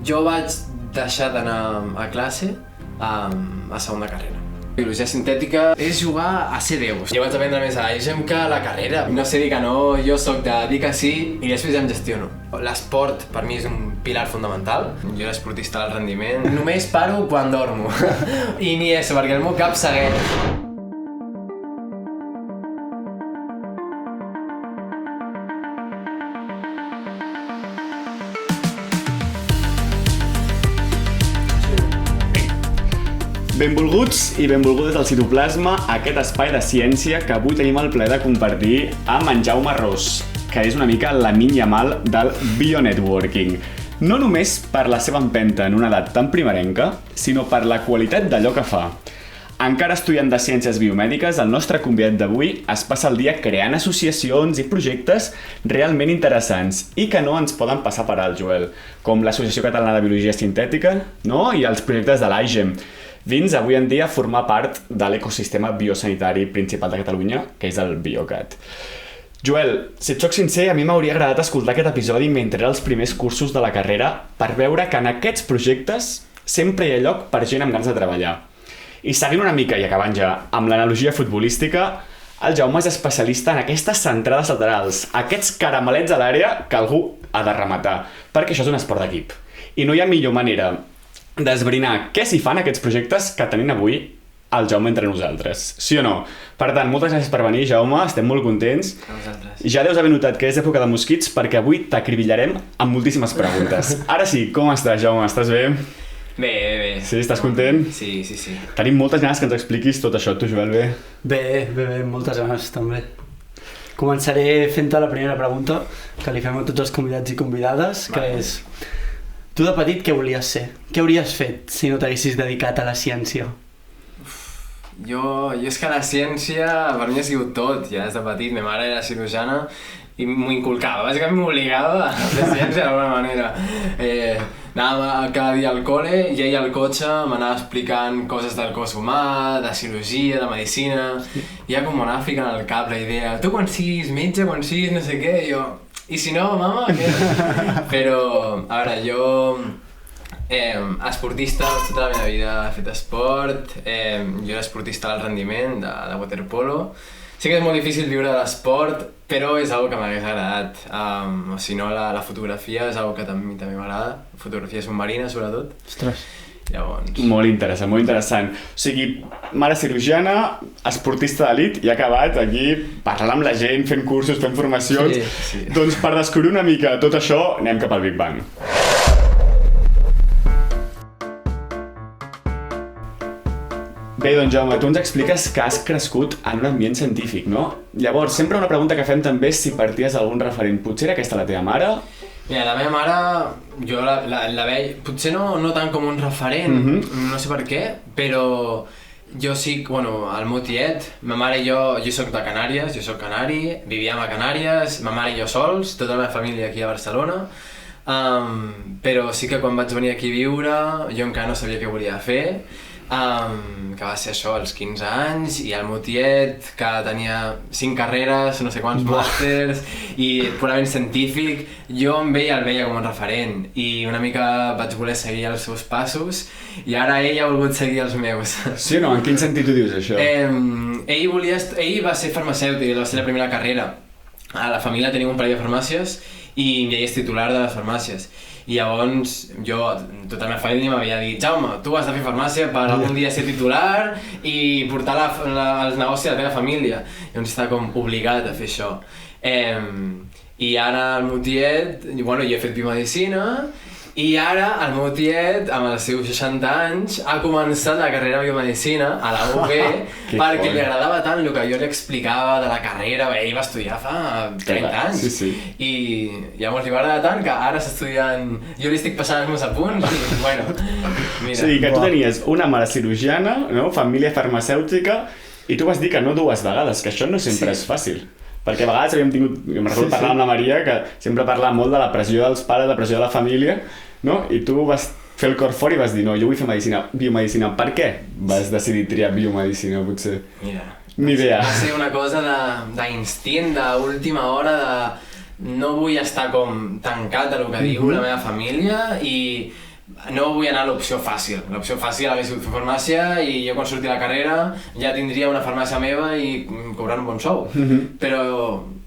Jo vaig deixar d'anar a classe a segona carrera. Biologia sintètica és jugar a ser déus. Jo vaig aprendre més a l'AIGEM que a la carrera. No sé dir que no, jo sóc de dir que sí i després ja em gestiono. L'esport per mi és un pilar fundamental. Jo era esportista d'alt rendiment. Només paro quan dormo. I ni això, perquè el meu cap segueix. Benvolguts i benvolgudes al Citoplasma, aquest espai de ciència que avui tenim el plaer de compartir amb en Jaume Ros, que és una mica la Lamine Yamal del bionetworking. No només per la seva empenta en una edat tan primerenca, sinó per la qualitat d'allò que fa. Encara estudiant de Ciències Biomèdiques, el nostre convidat d'avui es passa el dia creant associacions i projectes realment interessants i que no ens poden passar per alt, Joel, com l'Associació Catalana de Biologia Sintètica, no? I els projectes de l'AIGEM, fins avui en dia formar part de l'ecosistema biosanitari principal de Catalunya, que és el Biocat. Joel, si et soc sincer, a mi m'hauria agradat escoltar aquest episodi mentre era els primers cursos de la carrera per veure que en aquests projectes sempre hi ha lloc per gent amb ganes de treballar. I seguint una mica i acabant ja amb l'analogia futbolística, el Jaume és especialista en aquestes centrades laterals, aquests caramelets a l'àrea que algú ha de rematar, perquè això és un esport d'equip. I no hi ha millor manera d'esbrinar què s'hi fan aquests projectes que tenint avui el Jaume entre nosaltres, sí o no? Per tant, moltes gràcies per venir, Jaume, estem molt contents. A vosaltres. Ja deus haver notat que és època de mosquits perquè avui t'acribillarem amb moltíssimes preguntes. Ara sí, com estàs, Jaume? Estàs bé? Bé. Sí, estàs content? Sí. Tenim moltes ganes que ens expliquis tot això, tu, Joel, bé? Bé, moltes ganes també. Començaré fent-te la primera pregunta que li fem a tots els convidats i convidades, que és: tu de petit què volies ser? Què hauries fet si no t'haguessis dedicat a la ciència? Jo és que la ciència per mi ha sigut tot, ja des de petit. Ma mare era cirurgiana i m'ho inculcava, bàsicament m'obligava a fer ciència d'alguna manera. Anàvem cada dia al col·le i ella al cotxe m'anava explicant coses del cos humà, de cirurgia, de medicina, i ja com m'anava ficant al cap la idea: tu quan siguis metge, quan siguis no sé què, i jo: i si no, mama, què? Però, a veure, jo esportista, tota la meva vida he fet esport, jo era esportista d'alt rendiment, de waterpolo. Sí que és molt difícil viure de l'esport, però és una que m'hagués agradat. O si no, la fotografia és una que a mi també m'agrada, fotografia submarina sobretot. Ostres. Llavors... Molt interessant. O sigui, mare cirurgiana, esportista d'elit i ha acabat aquí parlant amb la gent, fent cursos, fent formacions. Sí. Doncs per descobrir una mica tot això, anem cap al Big Bang. Bé, doncs Jaume, tu ens expliques que has crescut en un ambient científic, no? Llavors, sempre una pregunta que fem també és si parties d'algun referent. Potser era aquesta la teva mare? Mira, la meva mare, jo la veig, potser no tant com un referent, no sé per què, però jo sí, al meu tiet, ma mare i jo soc de Canàries, jo soc canari, vivíem a Canàries, ma mare i jo sols, tota la meva família aquí a Barcelona, però sí que quan vaig venir aquí a viure jo encara no sabia què volia fer, que va ser això als 15 anys, i el meu tiet que tenia 5 carreres, no sé quants màsters i purament científic, jo el veia com un referent i una mica vaig voler seguir els seus passos i ara ell ha volgut seguir els meus. Sí o no? En quin sentit ho dius, això? Ell va ser farmacèutic, va ser la primera carrera. A la família tenim un parell de farmàcies i ell és titular de les farmàcies. I llavors tota la meva família m'havia dit: Jaume, tu has de fer farmàcia per algun dia ser titular i portar els negocis de la teva família. Llavors estava com obligat a fer això. I ara el meu tiet, jo he fet biomedicina, i ara el meu tiet, amb els seus 60 anys, ha començat la carrera de biomedicina a la UB perquè li agradava tant el que jo li explicava de la carrera. Ell va estudiar fa 30 anys. Sí. I llavors li va agradar tant que ara està estudiant... Jo li estic passant els meus apunts i, mira. O sigui, que tu tenies una mare cirurgiana, no? Família farmacèutica, i tu vas dir que no 2 vegades, que això no sempre és fàcil. Perquè a vegades havíem tingut, jo me'n recordo parlar amb la Maria, que sempre parlava molt de la pressió dels pares, la pressió de la família, no? I tu vas fer el cor fort i vas dir: no, jo vull fer biomedicina. Per què vas decidir triar biomedicina, potser? Mira, ni idea. Va ser una cosa d'instint, d'última hora, no vull estar com tancat a lo que diu la meva família i no vull anar a l'opció fàcil. L'opció fàcil hagués sigut fer farmàcia i jo quan surti la carrera ja tindria una farmàcia meva i cobrar un bon sou. Però,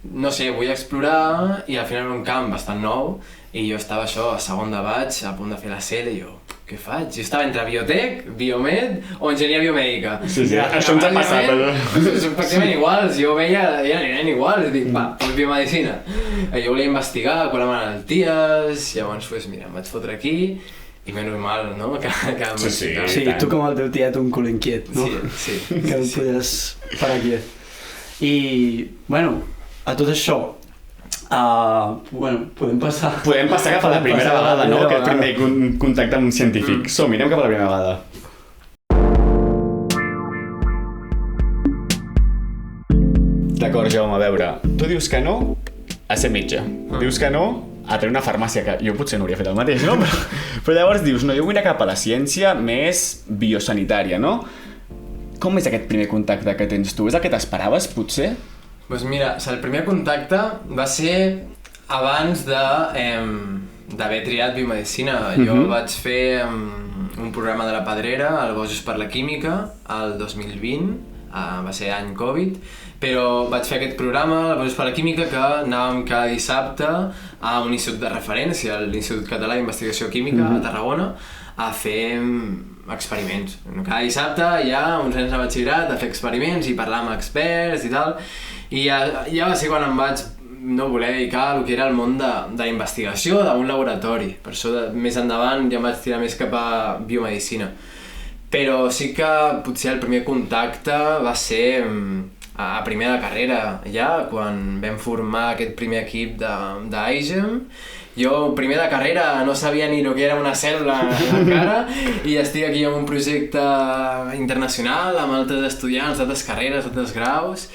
no sé, vull explorar i al final era un camp bastant nou i jo estava això, a segon de batx, a punt de fer la CL i jo, què faig? Jo estava entre biotec, biomed o enginyeria biomèdica. Sí, això ens ha passat. Són pràcticament iguals, jo veia, eren iguals, i dic, va, pues biomedicina. Jo volia investigar, curar malalties, llavors, pues mira, em vaig fotre aquí i menys mal, no? Que em vaig ficar. Sí, tu com el teu tiet, un cul inquiet, no? Sí. Que no podies parar quiet. I, bueno, a tot això, podem passar cap a la primera vegada, no? Aquest primer contacte amb un científic. Som, anem cap a la primera vegada. D'acord, Jaume, a veure, tu dius que no a ser metge, dius que no a tenir una farmàcia, que jo potser no hauria fet el mateix, no? Però llavors dius, no, jo vull anar cap a la ciència més biosanitària, no? Com és aquest primer contacte que tens tu? És el que t'esperaves, potser? Doncs mira, el primer contacte va ser abans d'haver triat biomedicina. Jo vaig fer un programa de la Pedrera, el Bojos per la Química, el 2020, va ser any Covid, però vaig fer aquest programa, el Bojos per la Química, que anàvem cada dissabte a un institut de referència, l'Institut Català d'Investigació Química a Tarragona, a fer experiments. Cada dissabte hi ha uns nens de batxillerat a fer experiments i parlar amb experts i tal. I ja va ser quan em vaig voler dedicar al que era el món de la investigació d'un laboratori. Per això més endavant ja em vaig tirar més cap a biomedicina. Però sí que potser el primer contacte va ser a primer de carrera, ja, quan vam formar aquest primer equip d'AIGEM. Jo, primer de carrera, no sabia ni el que era una cèl·lula encara i estic aquí en un projecte internacional amb altres estudiants d'altres carreres, d'altres graus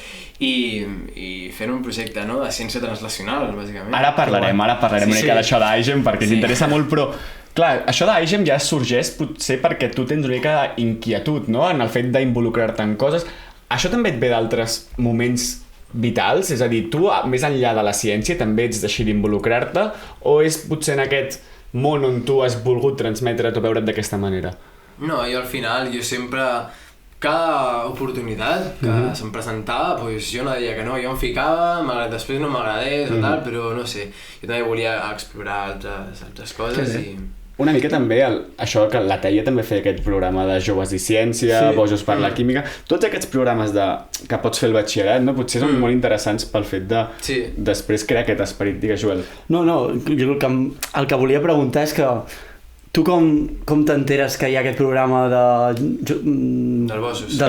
i fent un projecte de ciència translacional, bàsicament. Ara parlarem una mica d'això d'AIGEM perquè ens interessa molt, però clar, això d'AIGEM ja sorgeix potser perquè tu tens una mica d'inquietud, no?, en el fet d'involucrar-te en coses. Això també et ve d'altres moments vitals? És a dir, tu, més enllà de la ciència, també ets d'així d'involucrar-te? O és potser en aquest món on tu has volgut transmetre o veure't d'aquesta manera? No, jo al final, sempre, cada oportunitat que se'm presentava, jo no deia que no, jo em ficava, malgrat després no m'agradés o tal, però no sé, jo també volia explorar altres coses i... Una mica també, això que la Teia també feia aquest programa de Joves i Ciència, Bojos per la Química, tots aquests programes que pots fer el batxillerat, no? Potser són molt interessants pel fet de després crear aquest esperit, digues, Joel. No, jo el que volia preguntar és que tu com t'enteres que hi ha aquest programa dels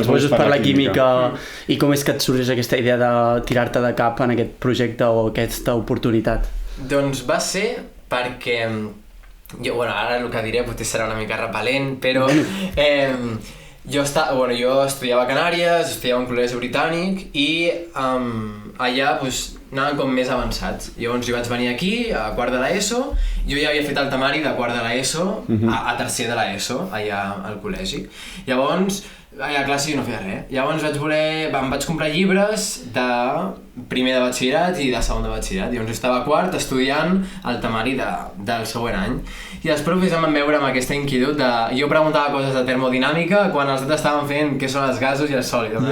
Bojos per la Química i com és que et sorgeix aquesta idea de tirar-te de cap en aquest projecte o aquesta oportunitat? Doncs va ser perquè... ara el que diré potser serà una mica repel·lent, però jo estudiava a Canàries, estudiava a un col·legi britànic i allà anaven com més avançats. Llavors jo vaig venir aquí, a quart de l'ESO, jo ja havia fet el temari de quart de l'ESO a tercer de l'ESO, allà al col·legi. Llavors, a classe jo no feia res. Llavors em vaig comprar llibres de primer de batxillerat i de segon de batxillerat. Llavors jo estava a quart estudiant el temari del següent any. I els profes em van veure amb aquesta inquietud de... Jo preguntava coses de termodinàmica quan els altres estaven fent què són els gasos i els sòlids,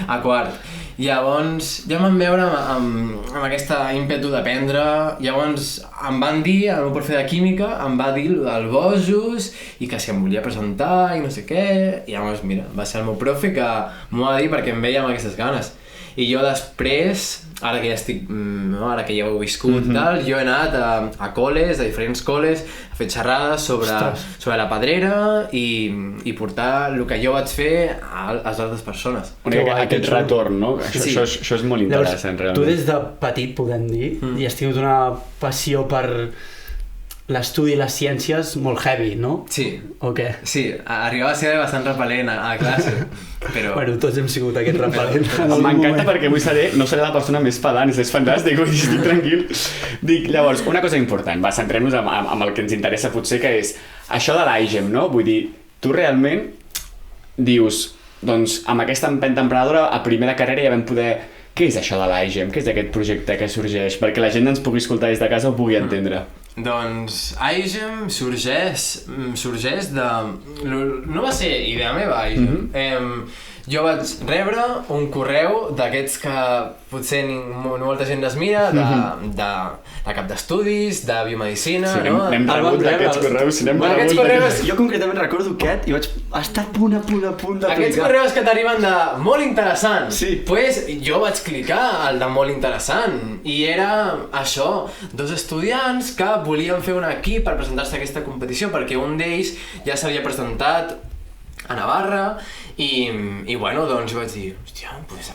a quart. Llavors ja em van veure amb aquesta ímpetu d'aprendre, llavors em van dir, el meu profe de química em va dir el Bojos i que si em volia presentar i no sé què, i llavors mira, va ser el meu profe que m'ho va dir perquè em veia amb aquestes ganes. I jo després, ara que ja estic, ara que ja ho he viscut i tal, jo he anat a col·les, a diferents col·les, a fer xerrades sobre la Pedrera i portar el que jo vaig fer a les altres persones. Aquest retorn, no? Això és molt interessant, realment. Tu des de petit, podem dir, i has tingut una passió per l'estudi i les ciències molt heavy, no? Sí. O què? Sí, arribava a ser bastant repel·lent a classe, però... Bueno, tots hem sigut aquest repel·lent. M'encanta perquè avui no seré la persona més pedant, és fantàstic, estic tranquil. Dic, llavors, una cosa important, centrem-nos amb el que ens interessa potser, que és això de l'AIGEM, no? Vull dir, tu realment dius, doncs, amb aquesta empenta emprenedora, a primer de carrera ja vam poder... Què és això de l'AIGEM? Què és aquest projecte que sorgeix? Perquè la gent ens pugui escoltar des de casa o ho pugui entendre. Doncs IGEM sorgeix de... No va ser idea meva, IGEM. Jo vaig rebre un correu d'aquests que potser molta gent es mira, de cap d'estudis, de biomedicina, sí, no? N'hem rebut d'aquests correus, Jo concretament recordo aquest i vaig estar a punt d'aplicar. Aquests correus que t'arriben de molt interessant. Sí. Pues jo vaig clicar al de molt interessant i era això, 2 estudiants que volien fer un equip per presentar-se a aquesta competició perquè un d'ells ja s'havia presentat a Navarra i bueno, doncs vaig dir, hòstia, pues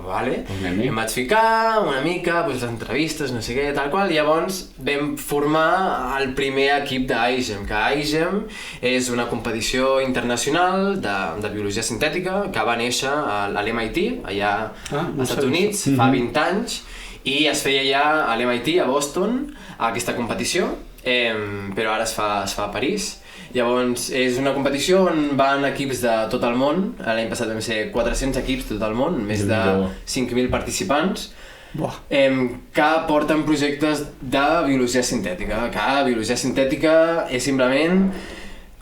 vale. Em vaig ficar una mica, les entrevistes, no sé què, tal qual, i llavors vam formar el primer equip d'IGEM, que IGEM és una competició internacional de biologia sintètica que va néixer a l'MIT, allà als Estats Units, fa 20 anys, i es feia ja a l'MIT, a Boston, aquesta competició, però ara es fa a París. Llavors, és una competició on van equips de tot el món. L'any passat vam ser 400 equips de tot el món, més de 5.000 participants, que porten projectes de biologia sintètica. Que biologia sintètica és simplement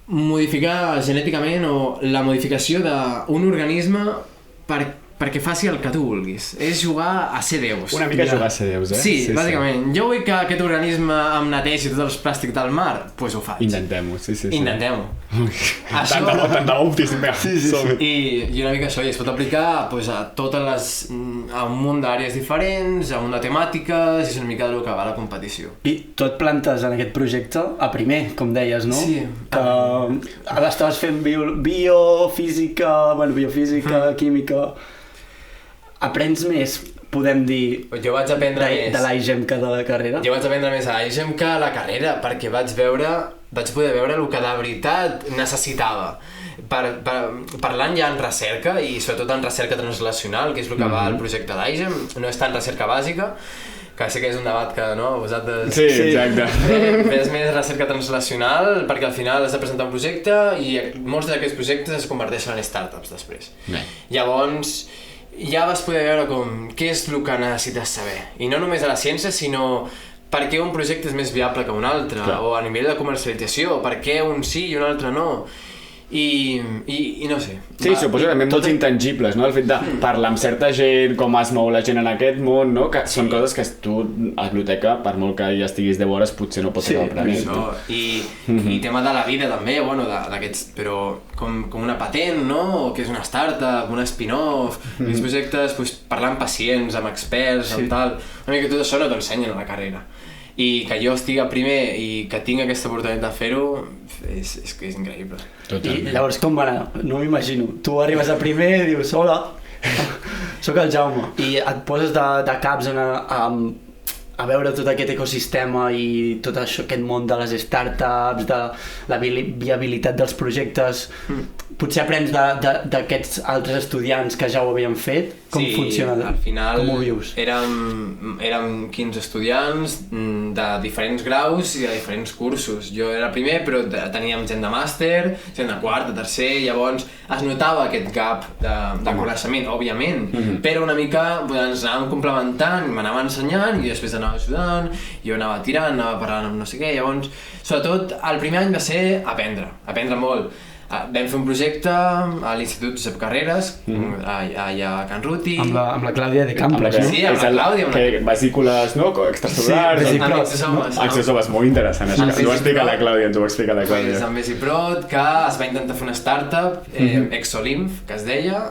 modificar genèticament o la modificació d'un organisme perquè faci el que tu vulguis. És jugar a ser déus. Una mica jugar a ser déus, eh? Sí, bàsicament. Jo vull que aquest organisme em neteixi tots els plàstics del mar, doncs ho faig. Intentem-ho, sí. Intentem-ho. Tant de bo, I una mica això, i es pot aplicar a totes a un munt d'àrees diferents, a un de temàtiques, i és una mica del que va la competició. I tu et plantes en aquest projecte a primer, com deies, no? Sí. Que estaves fent biofísica, química... Aprens més, podem dir, jo vaig aprendre més de l'IGEM que de la carrera? Jo vaig aprendre més a l'IGEM que a la carrera, perquè vaig poder veure el que de veritat necessitava. Parlant ja en recerca, i sobretot en recerca translacional, que és el que va al projecte d'IGEM, no és tant recerca bàsica, que sé que és un debat que, no, vosaltres... Sí, exacte. És més recerca translacional, perquè al final has de presentar un projecte i molts d'aquests projectes es converteixen en startups després. Llavors, ja vas poder veure què és el que necessites saber. I no només a la ciència, sinó per què un projecte és més viable que un altre, o a nivell de comercialització, per què un sí i un altre no. I no sé. Sí, suposo que també molts intangibles, no? El fet de parlar amb certa gent, com es mou la gent en aquest món, no? Que són coses que tu a la biblioteca, per molt que hi estiguis 10 hores, potser no pots acabar aprenent. I tema de la vida també, d'aquests, però com una patent, no? O que és una startup, un spin-off, aquests projectes, parlar amb pacients, amb experts, amb tal. Una mica tot això no t'ho ensenyen a la carrera. I que jo estigui primer i que tinc aquesta oportunitat de fer-ho és que és increïble. I llavors com va anar? No m'imagino. Tu arribes a primer i dius, hola, sóc el Jaume. I et poses de caps a veure tot aquest ecosistema i tot això, aquest món de les startups, de la viabilitat dels projectes. Potser aprens d'aquests altres estudiants que ja ho havien fet? Com funciona? Al final com ho vius? Érem 15 estudiants de diferents graus i de diferents cursos. Jo era primer, però teníem gent de màster, gent de quart, de tercer, llavors es notava aquest gap de coneixement, òbviament, però una mica ens anàvem complementant, m'anava ensenyant i després anava ajudant, jo anava tirant, anava parlant amb no sé què, llavors, sobretot, el primer any va ser aprendre molt. Vam fer un projecte a l'Institut Josep Carreras, allà a Can Ruti. Amb la Clàudia de Campos, no? Sí, amb la Clàudia. Vesícules, no? Extracel·lulars. Exosomes, molt interessant. Ens ho va explicar la Clàudia, Amb Vesiprot, que es va intentar fer una startup, Exolymph, que es deia,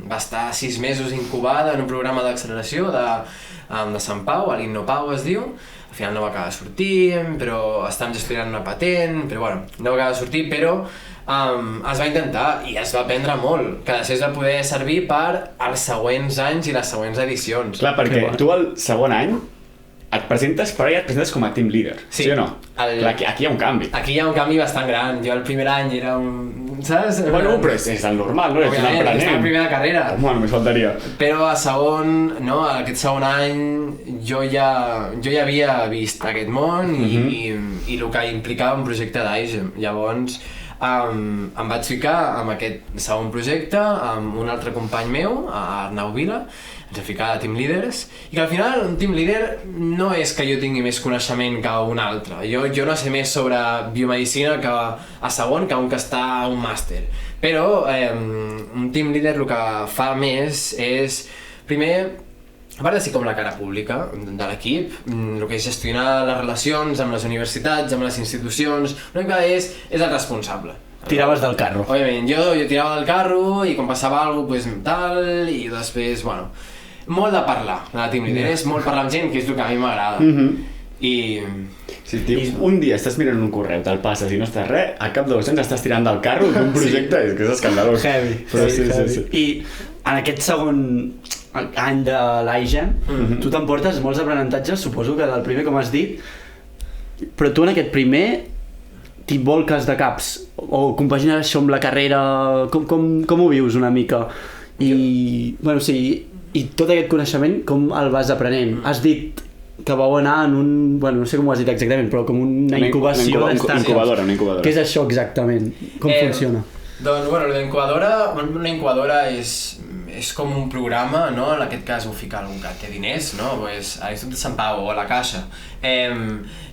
va estar 6 mesos incubada en un programa d'acceleració de Sant Pau, a l'Innopau es diu. Al final no va acabar de sortir, però estàvem estudiant una patent, però bueno, no va acabar de sortir, però es va intentar i es va aprendre molt, que després va poder servir per als següents anys i les següents edicions. Clar, perquè tu al segon any et presentes, però ja et presentes com a team leader, sí o no? Aquí hi ha un canvi. Aquí hi ha un canvi bastant gran. Jo el primer any era un... saps? Bueno, però és el normal, no? Ets un aprenent. Estava en primera carrera. Home, només faltaria. Però a segon, no? Aquest segon any jo ja havia vist aquest món i el que implicava un projecte d'IGEM. Llavors, em vaig ficar amb aquest segon projecte amb un altre company meu, Arnau Vila, ens vam ficar a Team Leaders, i que al final un Team Leader no és que jo tingui més coneixement que un altre. Jo no sé més sobre biomedicina que a segon que un que està a un màster. Però un Team Leader el que fa més és, primer, a part de ser com la cara pública de l'equip, el que és gestionar les relacions amb les universitats, amb les institucions, una mica és el responsable. Tiraves del carro. Òbviament, jo tirava del carro i quan passava alguna cosa, tal, i després, bueno, molt de parlar, de Team Leader, és molt parlar amb gent, que és el que a mi m'agrada. I... Si un dia estàs mirant un correu, te'l passes i no estàs res, al cap de 2 anys estàs tirant del carro d'un projecte, és que és escandalós. Heavy. Sí. I en aquest segon any de l'AIGEM, tu t'emportes molts aprenentatges, suposo que del primer, com has dit, però tu en aquest primer t'hi volques de caps, o compagines això amb la carrera, com ho vius una mica? Bueno, sí, i tot aquest coneixement, com el vas aprenent? Has dit que vau anar en un... Bueno, no sé com ho has dit exactament, però com una incubació Una incubadora. Què és això exactament? Com funciona? Doncs, bueno, una incubadora és com un programa, no? En aquest cas ho fica algú que té diners, no? Pues, a l'Institut de Sant Pau o a la Caixa.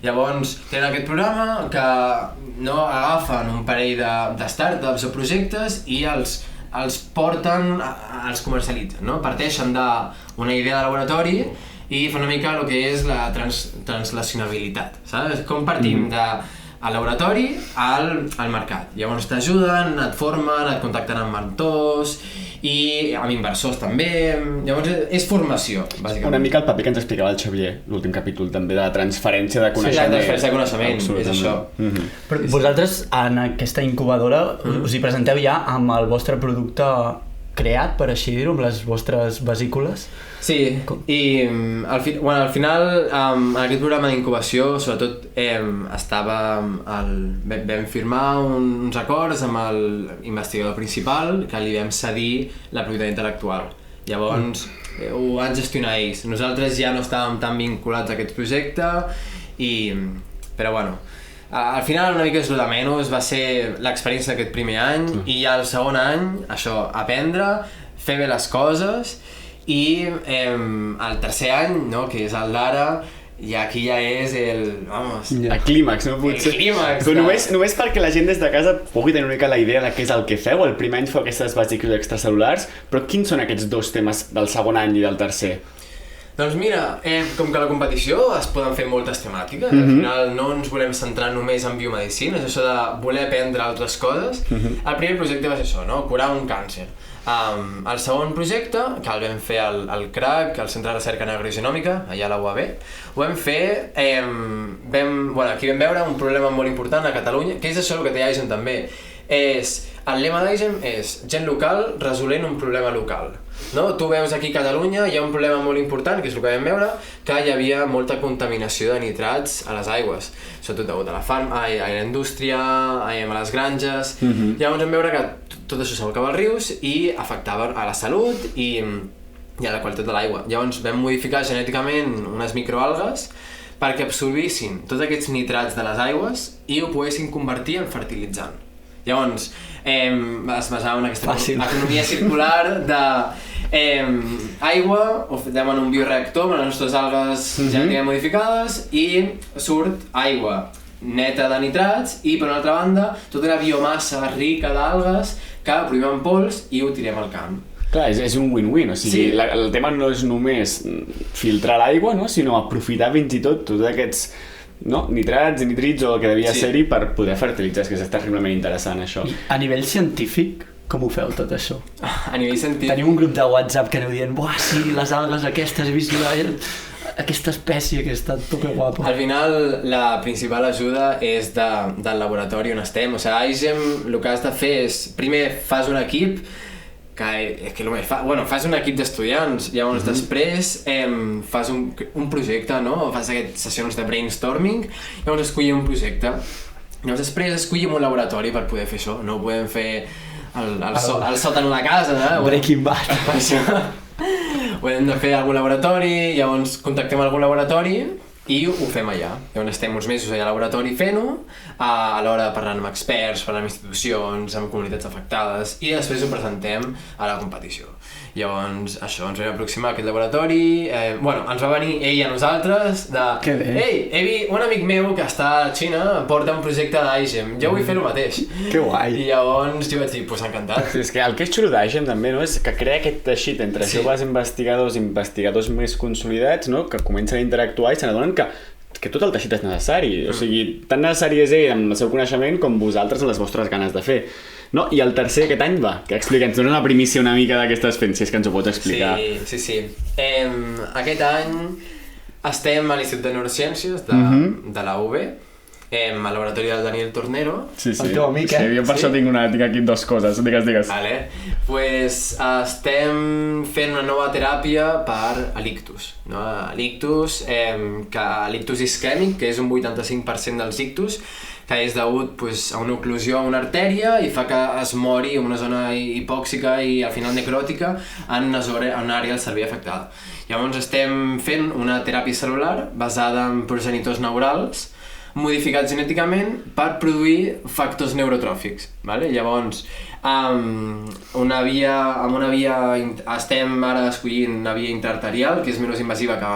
Llavors, tenen aquest programa que agafen un parell de startups o projectes i els porten, els comercialitzen, no? Parteixen d'una idea de laboratori i fan una mica el que és la translacionabilitat, saps? Com partim al laboratori al mercat. Llavors t'ajuden, et formen, et contacten amb mentors i amb inversors també. Llavors és formació, bàsicament. Una mica el paper que ens explicava el Xavier, l'últim capítol, també, de la transferència de coneixement. Sí, la transferència de coneixement, és això. Però vosaltres en aquesta incubadora us hi presenteu ja amb el vostre producte creat, per així dir-ho, amb les vostres vesícules? Sí, i al final en aquest programa d'incubació sobretot vam firmar uns acords amb l'investigador principal que li vam cedir la propietat intel·lectual. Llavors ho van gestionar ells. Nosaltres ja no estàvem tan vinculats a aquest projecte, però bueno, al final una mica és el de menys, va ser l'experiència d'aquest primer any i ja el segon any, això, aprendre, fer bé les coses i el tercer any, no, que és el d'ara, i aquí ja és el clímax, no? Potser. El clímax. Però només perquè la gent des de casa pugui tenir una mica la idea de què és el que feu. El primer any feu aquestes vesícules extracel·lulars, però quins són aquests dos temes del segon any i del tercer? Doncs mira, com que a la competició es poden fer moltes temàtiques, al final no ens volem centrar només en biomedicina, és això de voler aprendre altres coses. El primer projecte va ser això, no? Curar un càncer. El segon projecte, que el vam fer al CRAC, al Centre de Recerca en Agrogenòmica, allà a la UAB, ho vam fer, aquí vam veure un problema molt important a Catalunya, que és això el que té AIGEM també. El lema d'AIGEM és gent local resolent un problema local. No? Tu veus aquí a Catalunya, hi ha un problema molt important, que és el que vam veure, que hi havia molta contaminació de nitrats a les aigües, sobretot degut a la indústria, a les granges. Llavors vam veure que tot això s'abocava als rius i afectava a la salut i a la qualitat de l'aigua. Llavors vam modificar genèticament unes microalgues perquè absorbissin tots aquests nitrats de les aigües i ho poguessin convertir en fertilitzant. Llavors, es basava en aquesta economia circular d'aigua, ho fem en un bioreactor amb les nostres algues genèticament modificades i surt aigua neta de nitrats i, per una altra banda, tota la biomassa rica d'algues que ho provem en pols i ho tirem al camp. Clar, és un win-win, o sigui, el tema no és només filtrar l'aigua, no? Sinó aprofitar fins i tot tots aquests nitrats i nitrits o el que devia ser-hi per poder fertilitzar, és que és terriblement interessant això. I a nivell científic, com ho feu tot això? A nivell científic... Teniu un grup de WhatsApp que aneu dient buah, sí, les algues aquestes, he vist aquesta espècie que està tope guapa. Al final, la principal ajuda és del laboratori on estem. O sigui, a AIGEM el que has de fer és, primer fas un equip, fas un equip d'estudiants, llavors després fas un projecte, no? Fas aquestes sessions de brainstorming, llavors escollim un projecte. Llavors després escollim un laboratori per poder fer això, no ho podem fer al sòtan de la casa, no? Breaking Bad. Per això ho hem de fer a algun laboratori, llavors contactem algun laboratori i ho fem allà. Llavors estem uns mesos allà al laboratori fent-ho, alhora parlant amb experts, parlant amb institucions, amb comunitats afectades, i després ho presentem a la competició. Llavors, això, ens vam aproximar a aquest laboratori, ens va venir ell a nosaltres de... Que bé. Ei, un amic meu que està a Xina porta un projecte d'AIGEM, jo vull fer el mateix. Que guai. I llavors jo vaig dir, pues encantat. És que el que és xulo d'AIGEM també, no? És que crea aquest teixit entre joves investigadors més consolidats, no? Que comencen a interactuar i se n'adonen que tot el teixit és necessari. O sigui, tan necessari és ell amb el seu coneixement com vosaltres amb les vostres ganes de fer. No? I el tercer aquest any va, que explica'ns, dona una primícia una mica d'aquestes fent, si és que ens ho pots explicar. Sí. Aquest any estem a l'Institut de Neurociències de la UB, al laboratori del Daniel Tornero. Sí. El teu amic, Sí, jo per això tinc aquí dues coses, digues. Vale. Pues estem fent una nova teràpia per a l'ictus. No? L'ictus, que l'ictus isquèmic, que és un 85% dels ictus, que és degut a una oclusió a una artèria i fa que es mori en una zona hipòxica i al final necròtica en una àrea del cervell afectada. Llavors estem fent una teràpia cel·lular basada en progenitors neurals modificats genèticament per produir factors neurotròfics. Vale? Llavors, amb una via estem ara escollint una via intraarterial, que és menys invasiva que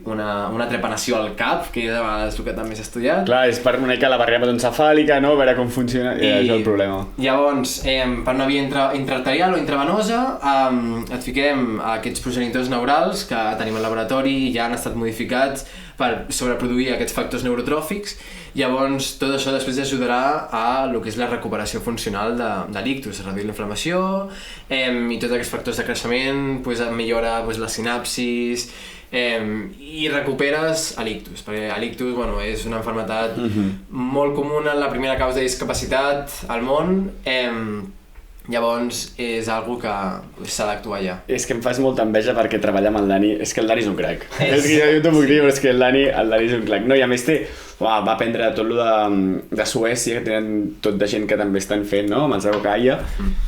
una trepanació al cap, que és a vegades el que també s'ha estudiat. Clar, és per una mica la barrera hematoencefàlica, no? A veure com funciona, i això és el problema. Llavors, per una via intraarterial o intravenosa, et fiquem aquests progenitors neurals que tenim al laboratori i ja han estat modificats per sobreproduir aquests factors neurotròfics. Llavors, tot això després ajudarà a el que és la recuperació funcional de l'ictus, a reduir la inflamació i tots aquests factors de creixement, millora la sinapsis i recuperes l'ictus, perquè l'ictus és una malaltia molt comuna, la primera causa de discapacitat al món. Llavors és algo que s'ha d'actuar ja. És que em fas molta enveja perquè treballar amb el Dani, és que el Dani és un crac. És que jo t'ho puc dir, però és que el Dani és un crac. No, i a més va aprendre tot lo de Suècia, que tenen tot de gent que també estan fent, no? Amb el Zago Kaya.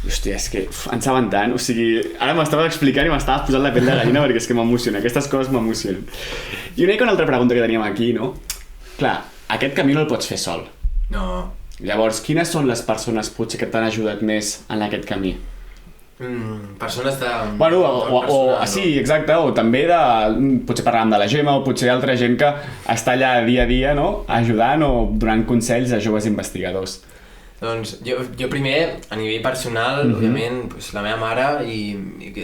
Hòstia, és que en saben tant, o sigui, ara m'estaves explicant i m'estaves posant la pell de gallina perquè és que m'emociona, aquestes coses m'emocionen. I una altra pregunta que teníem aquí, no? Clar, aquest camí no el pots fer sol. No. Llavors, quines són les persones potser que t'han ajudat més en aquest camí? Persones de... Sí, exacte, o també potser parlàvem de la Gemma o potser altra gent que està allà dia a dia, no? Ajudant o donant consells a joves investigadors. Doncs jo primer, a nivell personal, òbviament, la meva mare i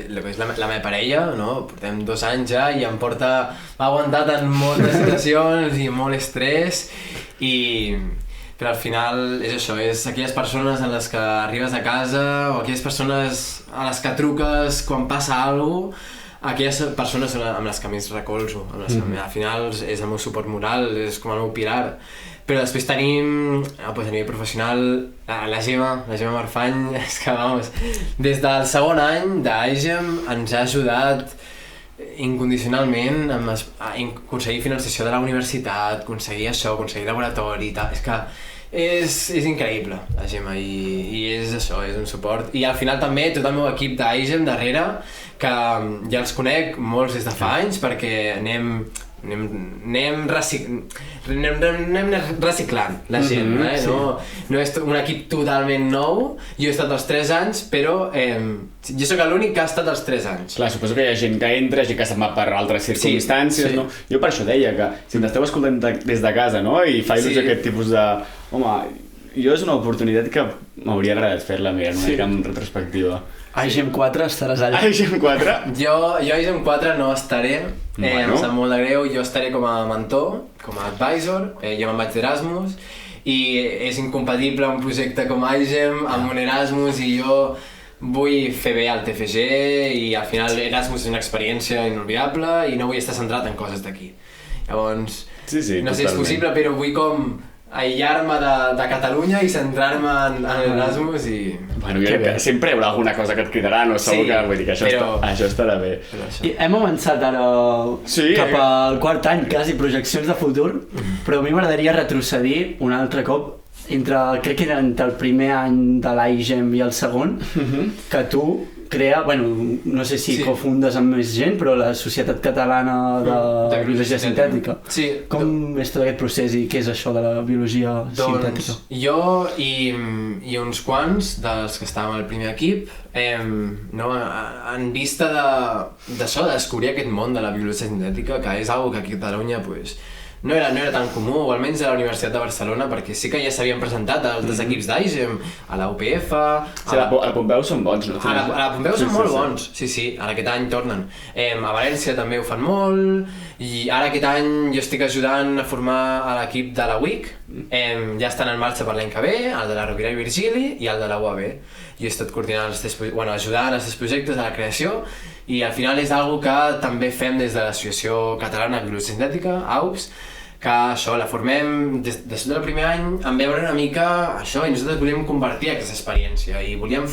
la meva parella, no? Portem 2 anys ja i m'ha aguantat en moltes situacions i molt estrès però al final és això, és aquelles persones en les que arribes a casa o aquelles persones a les que truques quan passa alguna cosa, aquelles persones són amb les que més recolzo, al final és el meu suport moral, és com el meu pilar. Però després tenim, a nivell professional, la Gemma Marfany, és que des del segon any d'AIGEM ens ha ajudat incondicionalment a aconseguir financiació de la universitat, aconseguir això, aconseguir laboratori i tal. És que és increïble, la Gemma, i és això, és un suport. I al final també tot el meu equip d'AIGEM darrere, que ja els conec molts des de fa anys, perquè anem reciclant la gent, no és un equip totalment nou. Jo he estat els 3 anys, però jo sóc l'únic que ha estat els 3 anys. Clar, suposo que hi ha gent que entra, gent que se'n va per altres circumstàncies, no? Jo per això deia que si m'esteu escoltant des de casa, no? I fa il·lusió aquest tipus de... Home, jo és una oportunitat que m'hauria agradat fer-la més, una mica en retrospectiva. AIGEM 4 estaràs allà. AIGEM 4? Jo AIGEM 4 no estaré, em sap molt de greu, jo estaré com a mentor, com a advisor, jo me'n vaig d'Erasmus i és incompatible un projecte com AIGEM amb un Erasmus i jo vull fer bé al TFG i al final Erasmus és una experiència inolvidable i no vull estar centrat en coses d'aquí. Llavors, no sé si és possible, però vull com aïllar-me de Catalunya i centrar-me en l'Erasmus i... Bueno, jo crec que sempre hi haurà alguna cosa que et cridarà, no? Segur que vull dir que això estarà bé. I hem avançat ara cap al 4 any, quasi projeccions de futur, però a mi m'agradaria retrocedir un altre cop crec que era entre el primer any de l'AIGEM i el segon, que tu crea, bueno, no sé si cofundes amb més gent, però la Societat Catalana de Biologia Sintètica. Sí. Com és tot aquest procés i què és això de la biologia sintètica? Doncs jo i uns quants dels que estàvem al primer equip, en vista d'això, de descobrir aquest món de la biologia sintètica, que és una que aquí a Catalunya no era tan comú, o almenys a la Universitat de Barcelona, perquè sí que ja s'havien presentat altres equips d'AIGEM, a la UPF... Sí, a la Pompeu són bons, no? A la Pompeu són molt bons, sí, ara aquest any tornen. A València també ho fan molt, i ara aquest any jo estic ajudant a formar a l'equip de la UIC, ja estan en marxa per l'any que ve, el de la Rovira i Virgili i el de la UAB. Jo he estat coordinant ajudant els 3 projectes de la creació, i al final és algo que també fem des de l'Associació Catalana de Biologia Sintètica, AUBS, que això, la formem des del primer any en veure una mica això, i nosaltres volíem compartir aquesta experiència i volíem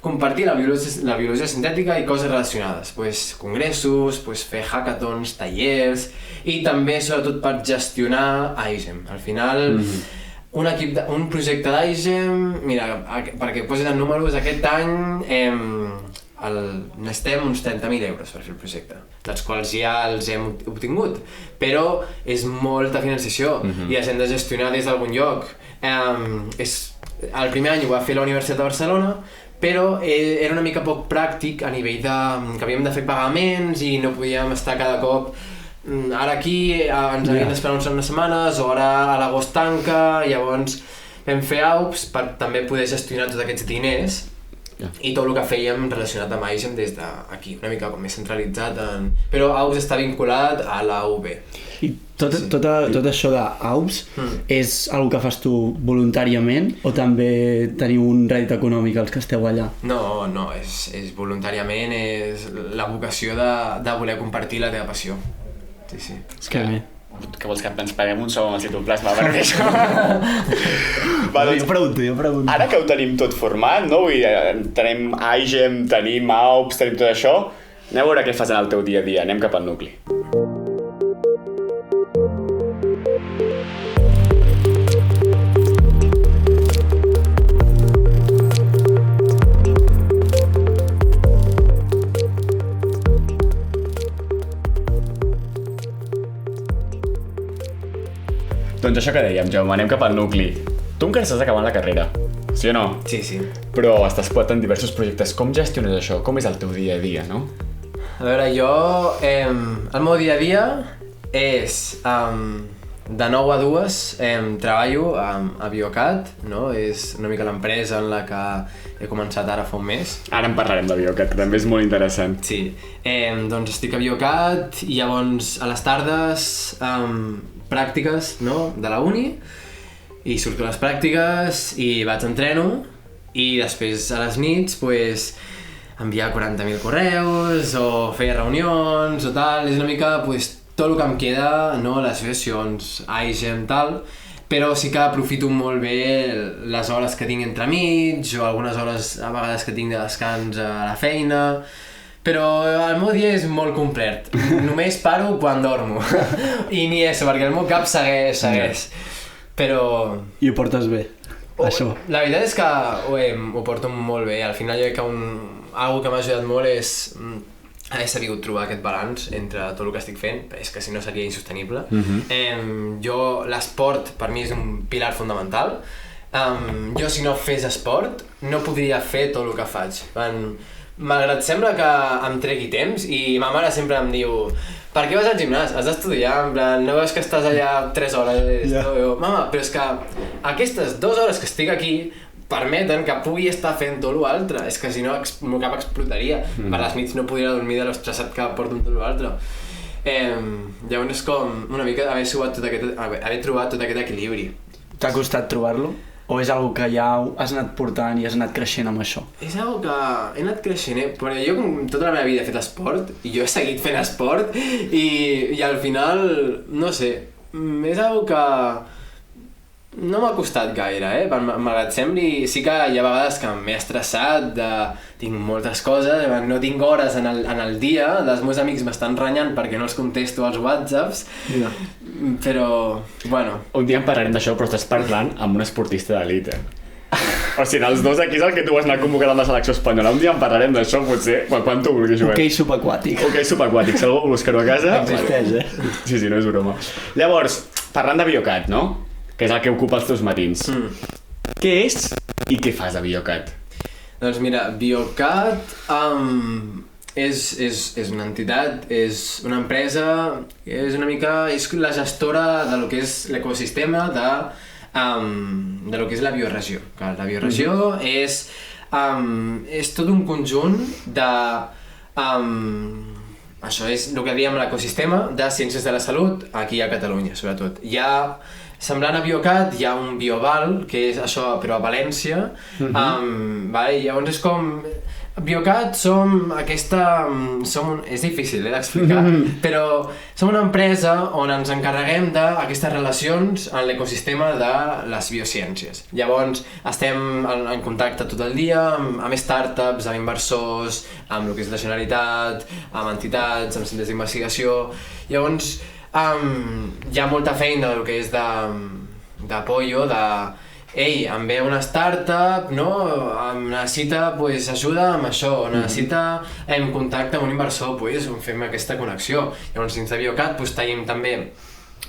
compartir la biologia sintètica i coses relacionades, congressos, fer hackathons, tallers i també sobretot per gestionar AIGEM. Al final, un projecte d'AIGEM, mira, perquè posis en números, aquest any necessitem uns 30.000 euros per fer el projecte, dels quals ja els hem obtingut, però és molta financiació i els hem de gestionar des d'algun lloc. El primer any ho va fer la Universitat de Barcelona, però era una mica poc pràctic a nivell que havíem de fer pagaments i no podíem estar cada cop ara aquí, ens havíem d'esperar unes setmanes, o ara a l'agost tanca, llavors vam fer AUBS per també poder gestionar tots aquests diners i tot el que fèiem relacionat amb AIGEM des d'aquí, una mica com més centralitzat, però AUBS està vinculat a la UB. I tot això d'AUBS és una que fas tu voluntàriament o també teniu un rèdit econòmic els que esteu allà? No, és voluntàriament, és la vocació de voler compartir la teva passió. Sí. És que bé. Que vols que ens paguem un sou amb el citoplasma per fer això? Jo pregunto. Ara que ho tenim tot format, no? Tenim AIGEM, tenim AUBS, tenim tot això, anem a veure què fas en el teu dia a dia, anem cap al nucli. Doncs això que dèiem, Jaume, anem cap al nucli. Tu encara estàs acabant la carrera, sí o no? Sí. Però estàs en diversos projectes. Com gestiones això? Com és el teu dia a dia, no? A veure, jo... el meu dia a dia és... de 9 a 2 treballo a Biocat, no? És una mica l'empresa en la que he començat ara fa un mes. Ara en parlarem de Biocat, que també és molt interessant. Sí, doncs estic a Biocat i llavors a les tardes pràctiques, no? De la uni, i surto a les pràctiques i vaig entreno i després a les nits enviar 40.000 correus o fer reunions o tal, és una mica tot el que em queda, no? Les sessions, AIGEM, tal, però sí que aprofito molt bé les hores que tinc entre mig o algunes hores a vegades que tinc de descans a la feina, però el meu dia és molt complet, només paro quan dormo i ni això, perquè el meu cap segueix. Però... I ho portes bé, això? La veritat és que ho porto molt bé, al final jo crec que algo que m'ha ajudat molt és he sabut trobar aquest balanç entre tot el que estic fent, és que si no seria insostenible. L'esport per mi és un pilar fundamental. Jo si no fes esport no podria fer tot el que faig. Malgrat sembla que em tregui temps i ma mare sempre em diu per què vas al gimnàs? Has d'estudiar, en plan, no veus que estàs allà 3 hores? Jo, mama, però és que aquestes 2 hores que estic aquí permeten que pugui estar fent tot l'altre, és que si no el meu cap explotaria, per les nits no podria dormir de l'estressat que porto amb tot l'altre. Llavors és com una mica haver trobat tot aquest equilibri. T'ha costat trobar-lo? O és algo que ja has anat portant i has anat creixent amb això? És algo que he anat creixent, però jo tota la meva vida he fet esport i jo he seguit fent esport i al final, no sé, és algo que no m'ha costat gaire, malgrat sembli, sí que hi ha vegades que m'he estressat, tinc moltes coses, no tinc hores en el dia, els meus amics m'estan renyant perquè no els contesto als whatsapps, però, bueno... Un dia en parlarem d'això, però estàs parlant amb un esportista d'elite. O sigui, els dos aquí és el que tu vas anar convocant amb la selecció espanyola. Un dia en parlarem d'això, potser, quan tu vulguis jugar. Hoquei subaquàtic. Hoquei subaquàtic, si algú vol buscar-ho a casa... Existeix, Sí, no és broma. Llavors, parlant de Biocat, no? Que és el que ocupa els teus matins. Què és i què fas a Biocat? Doncs mira, Biocat és una entitat, és una empresa, és una mica... és la gestora de lo que és l'ecosistema de lo que és la bioregió. Clar, la bioregió és tot un conjunt de... això és el que diem l'ecosistema de ciències de la salut aquí a Catalunya, sobretot. Semblant a Biocat, hi ha un Bioval, que és això, però a València. Llavors és com... Biocat és difícil d'explicar, però som una empresa on ens encarreguem d'aquestes relacions en l'ecosistema de les biociències. Llavors estem en contacte tot el dia amb startups, amb inversors, amb el que és la Generalitat, amb entitats, amb centres d'investigació. Llavors hi ha molta feina del que és d'apoyo, ei, em ve una startup, no? Em necessita ajuda amb això, necessita contacte amb un inversor, fem aquesta connexió. Llavors dins de Biocat tenim també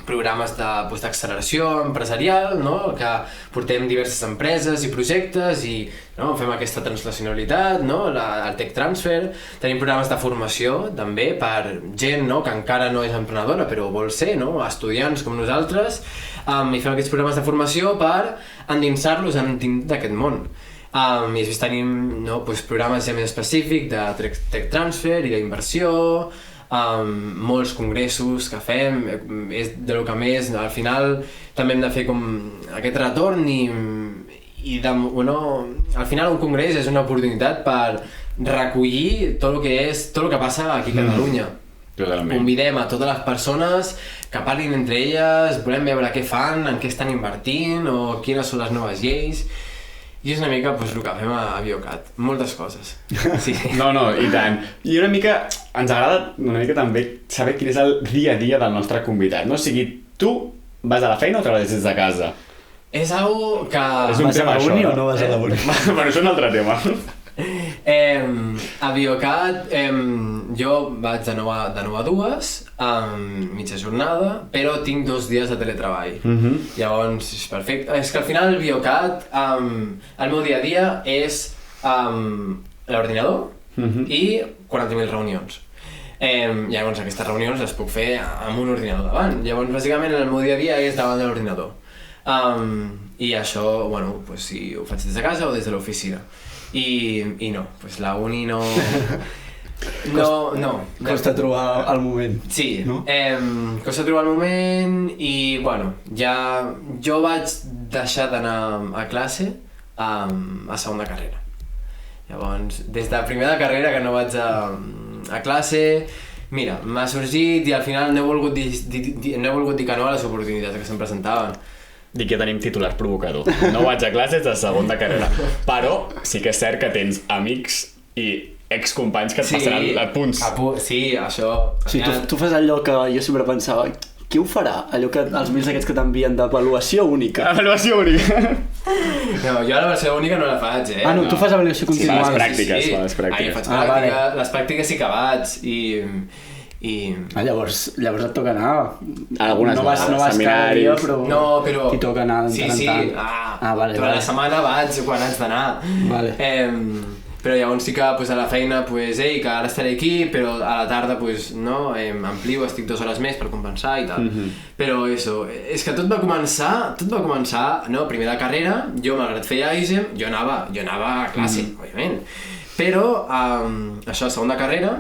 programes d'acceleració empresarial, no? Que portem diverses empreses i projectes i fem aquesta translacionalitat, no? El tech transfer. Tenim programes de formació també per gent que encara no és emprenedora però vol ser, estudiants com nosaltres, i fem aquests programes de formació per endinsar-los dins d'aquest món. I després tenim programes ja més específics de tech transfer i d'inversió, molts congressos que fem, és de lo que més, al final també hem de fer com aquest retorn i al final un congrés és una oportunitat per recollir tot el que passa aquí a Catalunya. Convidem a totes les persones que parlin entre elles, volem veure què fan, en què estan invertint o quines són les noves lleis. I és una mica el que fem a Biocat, moltes coses. Sí. No, i tant. I una mica, ens agrada una mica també saber quin és el dia a dia del nostre convidat, no? O sigui, tu vas a la feina o treballes des de casa? És algo que... És un tema això, o no vas a la uni? Bueno, és un altre tema. A Biocat jo vaig de 9 a 2, mitja jornada, però tinc 2 dies de teletreball. Llavors és perfecte. És que al final Biocat, el meu dia a dia és l'ordinador i 40.000 reunions. Llavors aquestes reunions les puc fer amb un ordinador davant. Llavors bàsicament el meu dia a dia és davant de l'ordinador. I això, si ho faig des de casa o des de l'oficina. I no, la uni no... No. Costa trobar el moment. Sí, costa trobar el moment i, jo vaig deixar d'anar a classe a segona carrera. Llavors, des de primera de carrera que no vaig a classe, mira, m'ha sorgit i al final no he volgut dir que no a les oportunitats que se'm presentaven. Dic que tenim titular provocador. No vaig a classes de segona carrera. Però sí que és cert que tens amics i excompanys que et passaran a punts. Sí, això... Sí, tu fas allò que jo sempre pensava, qui ho farà? Allò que els mails aquests que t'envien d'avaluació única. Avaluació única. No, jo l'avaluació única no la faig, Ah, no, tu fas avaluació continuada. Sí, fa les pràctiques. Jo faig pràctiques, les pràctiques sí que vaig llavors et toca anar. Algunes no vas cada dia, però t'hi toca anar de tant en tant. Vale, durant la setmana vaig quan haig d'anar. Vale. Però llavors sí que a la feina, que ara estaré aquí, però a la tarda amplio, estic 2 hores més per compensar i tal. Però això, és que tot va començar, primer de carrera, jo malgrat feia AISEM, jo anava a classe, òbviament. Però això, segona carrera,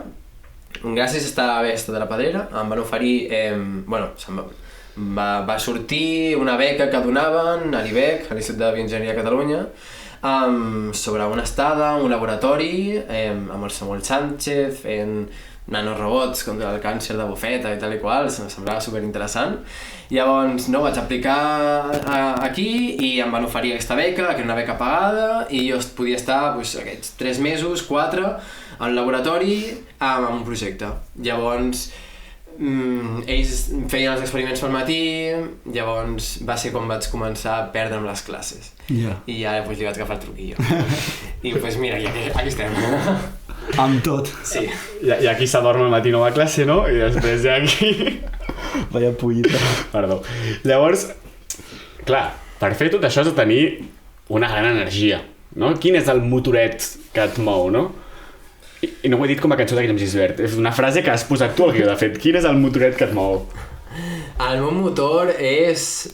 gràcies a haver estat a la Pedrera, em van oferir, va sortir una beca que donaven a l'IBEC, a l'Institut de Bioenginyeria de Catalunya, sobre una estada, un laboratori, amb el Samuel Sánchez, fent nanorobots contra el càncer de bufeta i tal i qual, em semblava superinteressant. Llavors, vaig aplicar aquí i em van oferir aquesta beca, que era una beca pagada, i jo podia estar aquests 3 mesos, 4, al laboratori amb un projecte. Llavors, ells feien els experiments pel matí, llavors va ser quan vaig començar a perdre'm les classes. Ja. I ara pues, li vaig agafar el truquillo. I pues mira, aquí estem. Amb tot. Sí. I aquí s'adorm al matí no va a classe, no? I després ja aquí... Vaya pollita. Perdó. Llavors, clar, per fer tot això has de tenir una gran energia, no? Quin és el motoret que et mou, no? I no ho he dit com a cançó de Guillem Gisbert, és una frase que has posat tu al guió, de fet. Quin és el motoret que et mou? El meu motor és...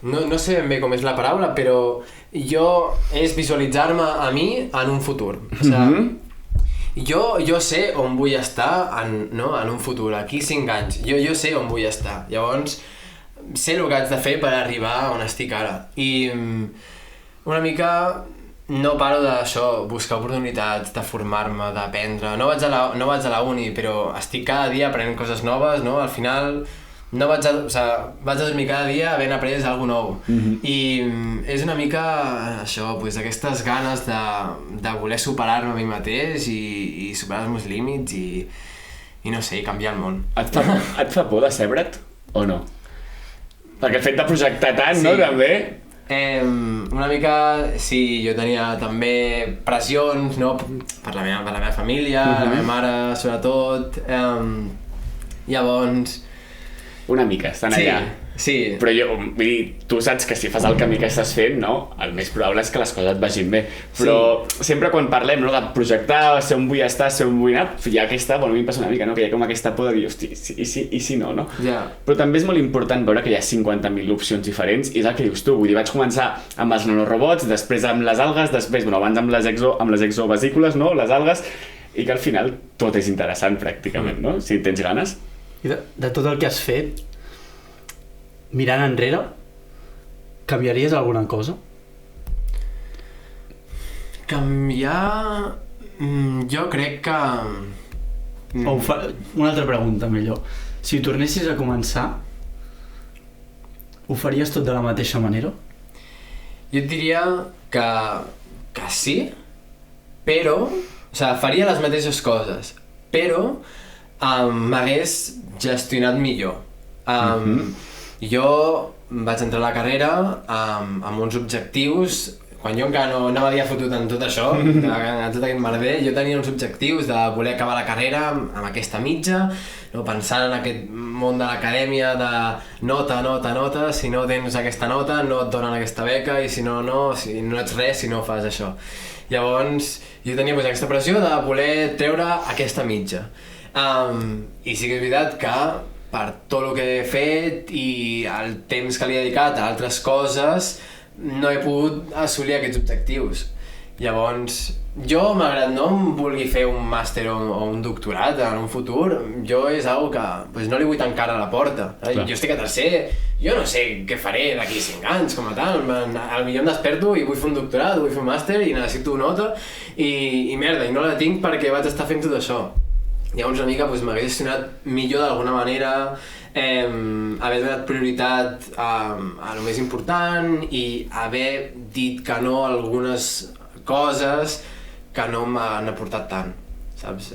No sé ben bé com és la paraula, però jo és visualitzar-me a mi en un futur. O sigui, jo sé on vull estar en un futur, aquí 5 anys. Jo sé on vull estar. Llavors, sé el que haig de fer per arribar on estic ara. I una mica no paro d'això, buscar oportunitats, de formar-me, d'aprendre. No vaig a la uni, però estic cada dia aprenent coses noves, no? Al final... vaig a dormir cada dia havent après alguna nou. I és una mica això, pues, aquestes ganes de voler superar-me a mi mateix i superar els meus límits i no sé, canviar el món. Et fa por decebre't o no? Perquè el fet de projectar tant, Sí. no, també? Una mica, sí, jo tenia també pressions, no? Per la meva família, la meva mare, sobretot. Llavors... Una mica, estan allà. Sí. Però jo, vull dir, tu saps que si fas el camí que estàs fent, no? El més probable és que les coses et vagin bé. Però sempre quan parlem, no, de projectar, ser on vull estar, ser on vull anar, hi ha aquesta, bueno, a mi em passa una mica, no? Que hi ha com aquesta por de dir, hosti, i si no, no? Ja. Però també és molt important veure que hi ha 50.000 opcions diferents, i és el que dius tu, vull dir, vaig començar amb els nanorobots, després amb les algues, després, bueno, abans amb les exovesícules, no? Les algues, i que al final tot és interessant pràcticament, no? Si tens ganes. I de tot el que has fet, mirant enrere, canviaries alguna cosa? Canviar... jo crec que... Una altra pregunta, millor. Si tornessis a començar, ho faries tot de la mateixa manera? Jo et diria que sí, però... O sigui, faria les mateixes coses, però m'hagués gestionat millor. Jo vaig entrar a la carrera amb uns objectius, quan jo encara no m'havia fotut en tot això, en tot aquest merder, jo tenia uns objectius de voler acabar la carrera amb aquesta mitja, no? Pensant en aquest món de l'acadèmia de nota, si no tens aquesta nota no et donen aquesta beca i si no ets res si no fas això. Llavors jo tenia aquesta pressió de voler treure aquesta mitja. I sí que és veritat que per tot el que he fet i el temps que li he dedicat a altres coses no he pogut assolir aquests objectius. Llavors, jo, malgrat no em vulgui fer un màster o un doctorat en un futur, jo és algo que no li vull tancar a la porta. Jo estic a tercer, jo no sé què faré d'aquí 5 anys, com a tal. Potser em desperto i vull fer un doctorat, vull fer un màster i necessito nota i merda, i no la tinc perquè vaig estar fent tot això. Llavors una mica m'hagués gestionat millor d'alguna manera, haver donat prioritat a lo més important i haver dit que no a algunes coses que no m'han aportat tant, saps?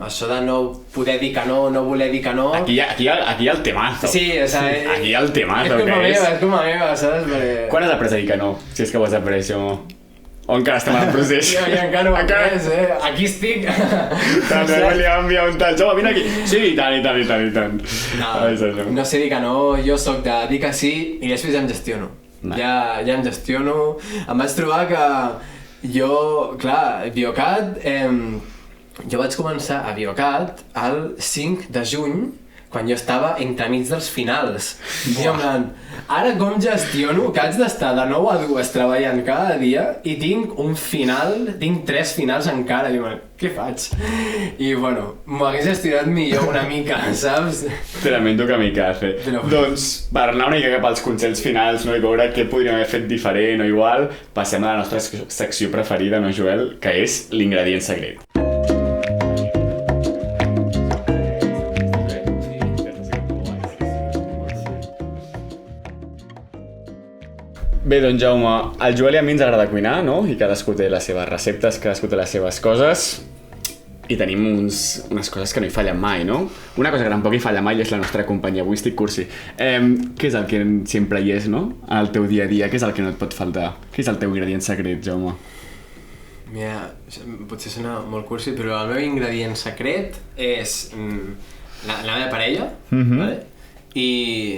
Això de no poder dir que no, no voler dir que no... Aquí hi ha el temazo. Sí, o sigui... Aquí hi ha el temazo, que és... És culpa meva, saps? Perquè... Quan has après a dir que no? Si és que ho has après, això... O encara estem en el procés? Jo encara no ho he après, Aquí estic. També li va enviar un tal, home, vine aquí. Sí, i tant. No sé dir que no, jo sóc de dir que sí i després ja em gestiono. Ja em gestiono. Em vaig trobar que jo, clar, Biocat, jo vaig començar a Biocat el 5 de juny, quan jo estava entremig dels finals. I en plan, ara com gestiono que haig d'estar de 9 a 2 treballant cada dia i tinc un final, tinc 3 finals encara, i què faig? I bueno, m'ho hagués gestionat millor una mica, saps? Tremendo kamikaze. Doncs, per anar una mica cap als consells finals, no, i veure què podríem haver fet diferent o igual, passem a la nostra secció preferida, no, Joel? Que és l'ingredient secret. Bé, doncs Jaume, al Joel i a mi ens agrada cuinar, no? I cadascú té les seves receptes, cadascú té les seves coses. i tenim unes coses que no hi fallen mai, no? Una cosa que tampoc hi falla mai és la nostra companyia. Avui estic cursi. Què és el que sempre hi és, no? En el teu dia a dia, què és el que no et pot faltar? Què és el teu ingredient secret, Jaume? Mira, potser sona molt cursi, però el meu ingredient secret és la meva parella, vale? I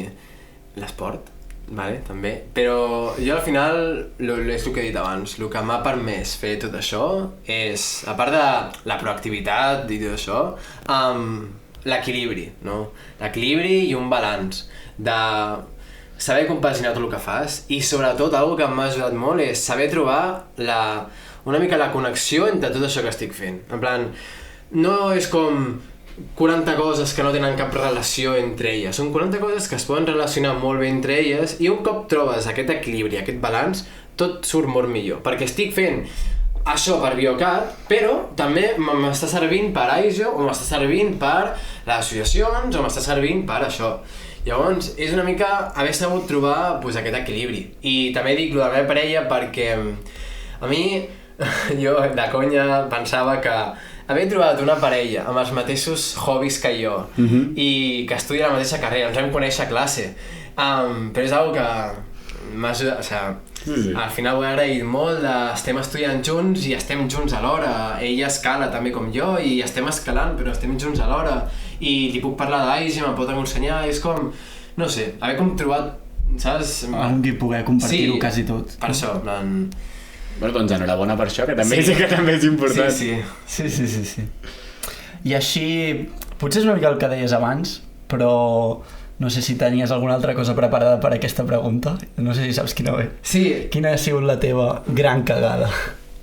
l'esport, vale? També. Però jo al final, és el que he dit abans, el que m'ha permès fer tot això és, a part de la proactivitat i tot això, l'equilibri, no? L'equilibri i un balanç de saber compaginar tot el que fas i sobretot una que m'ha ajudat molt és saber trobar una mica la connexió entre tot això que estic fent. En plan, no és com 40 coses que no tenen cap relació entre elles, són 40 coses que es poden relacionar molt bé entre elles i un cop trobes aquest equilibri, aquest balanç, tot surt molt millor, perquè estic fent això per Biocat, però també m'està servint per AISO, o m'està servint per les associacions, o m'està servint per això. Llavors, és una mica haver sabut trobar pues, aquest equilibri. I també dic lo de la meva parella perquè a mi, jo de conya pensava que haver trobat una parella amb els mateixos hobbies que jo i que estudia la mateixa carrera, ens vam conèixer a classe, però és una que m'ha ajudat, o sigui, al final ho he agraït molt, estem estudiant junts i estem junts alhora, ella escala també com jo i estem escalant però estem junts alhora i li puc parlar d'AIS i me'n pot aconsellar, és com, no sé, haver com trobat, saps? Amb qui poder compartir-ho quasi tot. Per això, Bueno, doncs enhorabona per això, que també sí que també és important. Sí. I així, potser és una mica el que deies abans, però no sé si tenies alguna altra cosa preparada per aquesta pregunta. No sé si saps quina ve. Sí. Quina ha sigut la teva gran cagada?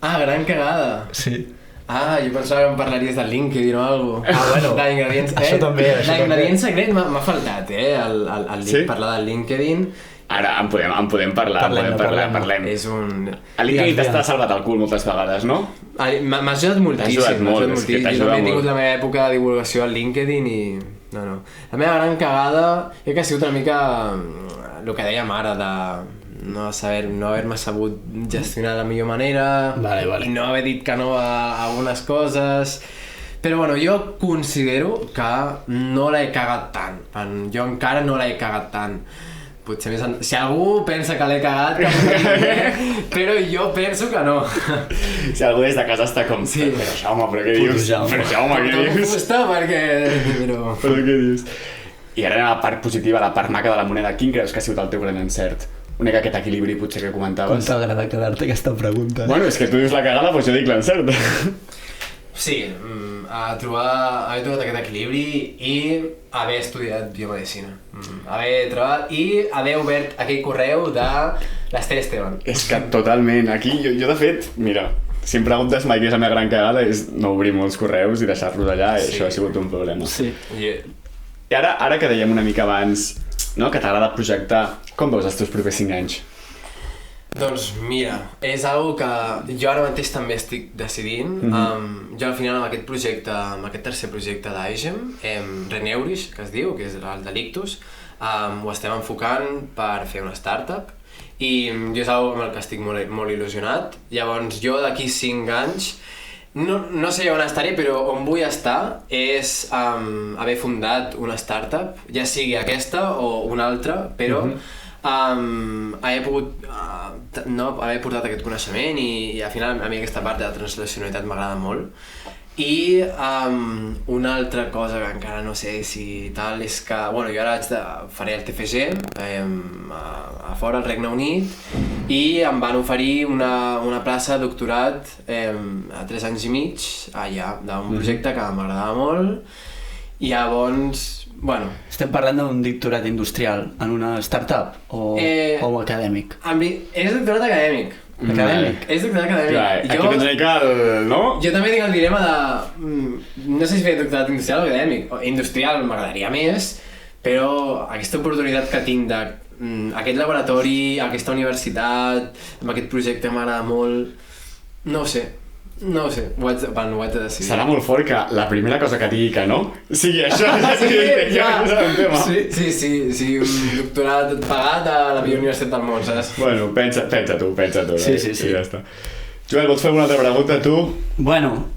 Ah, gran cagada? Sí. Ah, jo pensava que em parlaries del LinkedIn o alguna cosa. Bueno, això també. L'ingredient secret m'ha faltat, parlar del LinkedIn. Ara en podem parlar, parlem. És un... El LinkedIn t'està salvat el cul moltes vegades, no? M'ha ajudat moltíssim. T'ha ajudat molt. Jo també he tingut la meva època de divulgació al LinkedIn i... No. La meva gran cagada crec que ha sigut una mica el que dèiem ara de no haver-me sabut gestionar de la millor manera i no haver dit que no a algunes coses. Però bueno, jo considero que no l'he cagat tant. Jo encara no l'he cagat tant. Potser més si algú pensa que l'he cagat, però jo penso que no. Si algú des de casa està com... Sí. Però Jaume, què dius? Però què dius? I ara a la part positiva, a la part maca de la moneda, quin creus que ha sigut el teu gran encert? Una mica aquest equilibri potser que comentaves. Com t'agrada quedar-te aquesta pregunta? Bueno, és que tu dius la cagada, doncs jo dic l'encert. Sí, haver trobat aquest equilibri i haver estudiat biomedicina. Haver trobat i haver obert aquell correu de l'Ester Esteban. És que totalment, aquí jo de fet, mira, si em preguntes mai què és la meva gran cagada és no obrir molts correus i deixar-los allà i això ha sigut un problema. Sí. I ara que dèiem una mica abans, no, que t'agrada projectar, com veus els teus propers 5 anys? Doncs mira, és algo que jo ara mateix també estic decidint. Jo al final amb aquest projecte, amb aquest tercer projecte d'AIGEM, Reneurish, que es diu, que és el de l'Ictus, ho estem enfocant per fer una startup i jo és algo amb el que estic molt il·lusionat. Llavors jo d'aquí 5 anys, no sé on estaré, però on vull estar és haver fundat una startup, ja sigui aquesta o una altra, però haver pogut haver portat aquest coneixement i al final a mi aquesta part de la translacionalitat m'agrada molt i una altra cosa que encara no sé si tal és que, bueno, jo ara faré el TFG a fora al Regne Unit i em van oferir una plaça de doctorat a 3 anys i mig allà, d'un projecte que m'agradava molt i llavors bueno... Estem parlant d'un doctorat industrial en una startup o acadèmic? És doctorat acadèmic. És doctorat acadèmic. Clar, aquí tens una mica no? Jo també tinc el dilema de... No sé si fer doctorat industrial o acadèmic. Industrial m'agradaria més, però aquesta oportunitat que tinc d'aquest laboratori, aquesta universitat, amb aquest projecte m'agrada molt... No ho sé, ho haig de decidir. Serà molt fort que la primera cosa que digui que no sigui això. Sí, un doctorat pagat a la millor universitat del món, saps? Bueno, pensa tu. Sí. I ja està. Joel, vols fer alguna altra pregunta, tu? Bueno,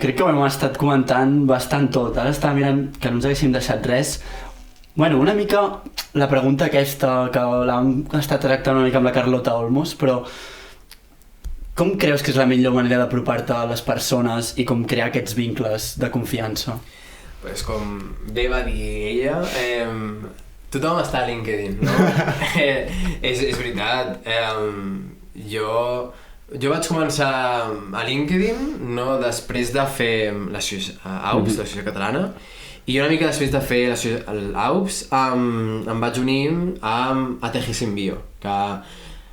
crec que ho hem estat comentant bastant tot. Ara estava mirant que no ens haguéssim deixat res. Bueno, una mica la pregunta aquesta, que l'hem estat tractant una mica amb la Carlota Olmos, però com creus que és la millor manera d'apropar-te a les persones i com crear aquests vincles de confiança? Pues com bé va dir ella, tothom està a LinkedIn, no? És veritat. Jo vaig començar a LinkedIn, no, després de fer l'AUPS, l'Associació Catalana, i una mica després de fer l'AUPS em vaig unir a ATG Simbio, que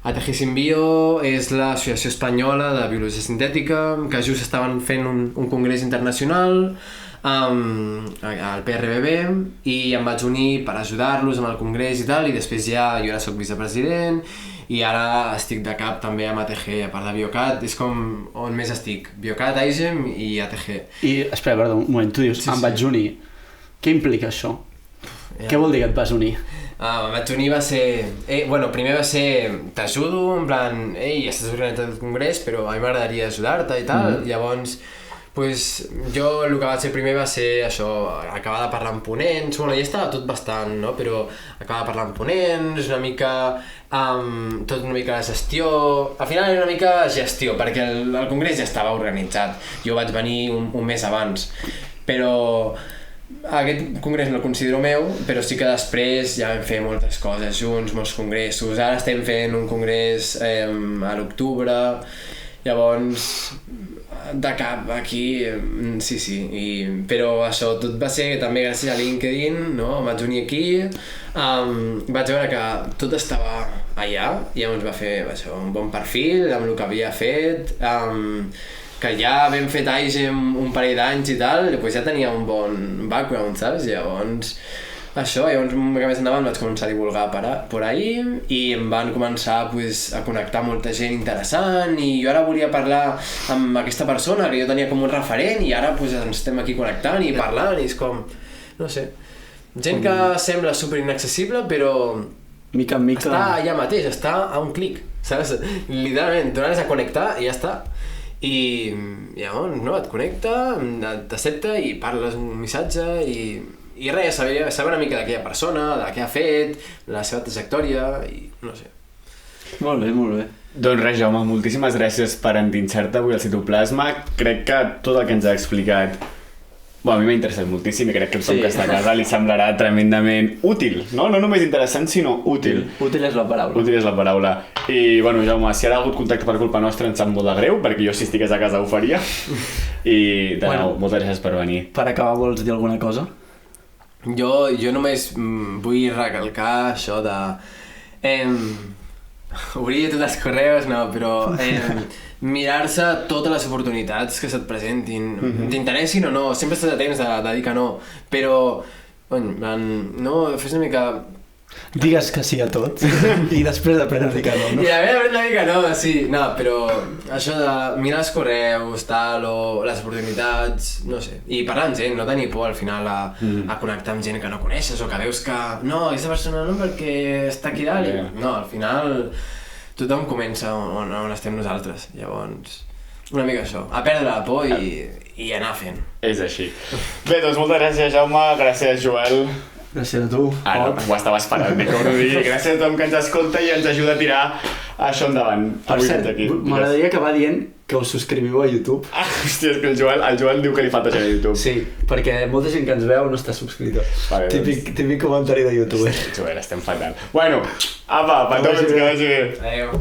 ATG Simbio és l'associació espanyola de biologia sintètica, que just estaven fent un congrés internacional al PRBB, i em vaig unir per ajudar-los amb el congrés i tal, i després jo ara soc vicepresident, i ara estic de cap també amb ATG, a part de Biocat, és com on més estic, Biocat, AIGEM i ATG. I, espera, perdó, un moment, tu dius, em vaig unir. Què implica això? Què vol dir que et vas unir? Em vaig unir va ser... primer va ser, t'ajudo, en plan, ja estàs organitzant el congrés, però a mi m'agradaria ajudar-te i tal, llavors... jo el que vaig fer primer va ser això, acabar de parlar amb ponents, ja estava tot bastant, no? Però acabar de parlar amb ponents, una mica, tot una mica la gestió, al final era una mica gestió, perquè el congrés ja estava organitzat, jo vaig venir un mes abans, però aquest congrés no el considero meu, però sí que després ja vam fer moltes coses junts, molts congressos, ara estem fent un congrés a l'octubre, llavors... de cap aquí, sí, però això tot va ser també gràcies a LinkedIn, no? Em vaig unir aquí, vaig veure que tot estava allà, i llavors va fer un bon perfil amb el que havia fet, que ja vam fet AIGEM un parell d'anys i tal, doncs ja tenia un bon background, saps? Llavors llavors més endavant vaig començar a divulgar per ahí i em van començar a connectar molta gent interessant, i jo ara volia parlar amb aquesta persona que jo tenia com un referent, i ara ens estem aquí connectant i parlant, i és com, no sé, gent que sembla super inaccessible però mica en mica està allà mateix, està a un clic, saps? Literalment, t'anaves a connectar i ja està. I llavors, no, et connecta, t'accepta i parles un missatge i res, saber una mica d'aquella persona, de què ha fet, la seva trajectòria, i no sé. Molt bé, molt bé. Doncs res, Jaume, moltíssimes gràcies per endinsar-te avui al Citoplasma. Crec que tot el que ens ha explicat, a mi m'ha interessat moltíssim, i crec que tothom que està a casa li semblarà tremendament útil, no? No només interessant, sinó útil. Útil és la paraula. Útil és la paraula. I, Jaume, si ara ha hagut contacte per culpa nostra ens sap molt de greu, perquè jo si estigués a casa ho faria. I, de nou, moltes gràcies per venir. Per acabar, vols dir alguna cosa? Jo només vull recalcar això de obrir tots els correus, no, però mirar-se totes les oportunitats que se't presentin, t'interessin o no, sempre estàs a temps de dir que no, però no, fes una mica... Digues que sí a tot i després aprendre a dir que no, no? I a veure, una mica no, sí, no, però això de mirar els correus, tal, o les oportunitats, no sé, i parlar amb gent, no tenir por al final a connectar amb gent que no coneixes o que veus que no, aquesta persona no perquè està aquí dalt, no, al final tothom comença on estem nosaltres, llavors una mica això, a perdre la por i anar fent. És així. Bé, doncs moltes gràcies, Jaume, gràcies, Joel. Gràcies a tu. Ara, ho estava esperant, com ho digui. Gràcies a tothom que ens escolta i ens ajuda a tirar això endavant. Per cert, m'agradaria acabar dient que us subscriviu a YouTube. Hòstia, és que el Joel diu que li falta gent a YouTube. Sí, perquè molta gent que ens veu no està subscrita. Vale, típic comentari de YouTuber. Joel, estem fatal. Bueno, apa, petons, que vagi bé. Adéu.